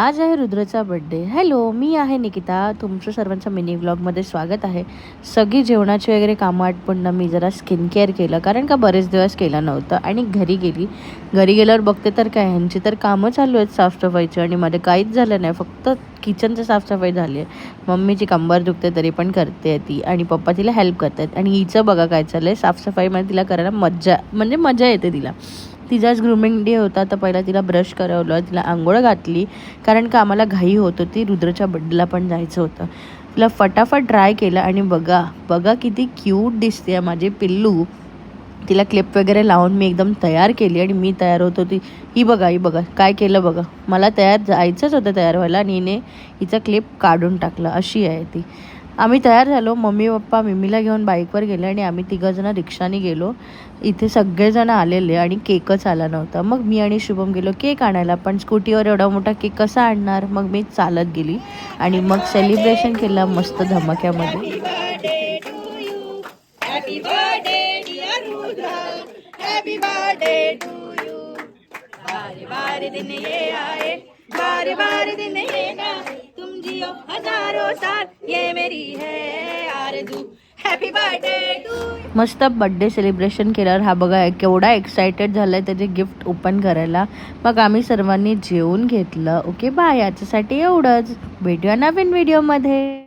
आज आहे रुद्रचा birthday. Hello, मी आहे निकिता. तुमचं सर्वांचं मिनी व्लॉगमध्ये स्वागत आहे. सगळी जेवणाची वगैरे कामं आटपून ना मी जरा स्किन केअर केलं, कारण का बरेच दिवस केलं नव्हतं. आणि घरी गेल्यावर बघते तर काय, ह्यांची तर कामं चालू आहेत साफसफाईची आणि मध्ये काहीच झालं नाही. फक्त किचनचं साफसफाई झाली आहे. मम्मीची कंबर दुखते तरी पण करते ती, आणि पप्पा तिला हेल्प करतात. आणि हिचं बघा काय चाललं आहे, साफसफाईमध्ये तिला करायला मजा येते तिला. तिचाच ग्रूमिंग डे होता, तर पहिला तिला ब्रश करवलं, तिला आंघोळ घातली, कारण का आम्हाला घाई होत होती, रुद्रच्या बड्डेला पण जायचं होतं. तिला फटाफट ड्राय केलं आणि बघा किती क्यूट दिसते माझी पिल्लू. तिला क्लिप वगैरे लावून मी एकदम तयार केली आणि मी तयार होत होती. ही बघा काय केलं बघा. मला जायचंच होतं तयार व्हायला, आणि हिने हिचा क्लिप काढून टाकला. अशी आहे ती. आम्ही तयार झालो. मम्मी पप्पा मिमीला घेऊन बाईकवर गेले आणि आम्ही तिघंजणं रिक्षाने गेलो. इथे सगळेजण आलेले आणि केकच आला नव्हता. मग मी आणि शुभम गेलो केक आणायला, पण स्कूटीवर एवढा मोठा केक कसा आणणार. मग मी चालत गेली आणि मग सेलिब्रेशन केलं मस्त धमाक्यामध्ये. बारे दिन ये ना, तुम जियो हजारों साल, ये मेरी है आरज़ू. Happy birthday to. मस्त बर्थडे सेलिब्रेशन केल्यावर हा बघा केवढा एक्सायटेड झालाय त्याचे गिफ्ट ओपन करायला. मग आम्ही सर्वांनी जेवून घेतलं. ओके बाय, याच्यासाठी एवढंच. भेटूया नवीन व्हिडिओमध्ये.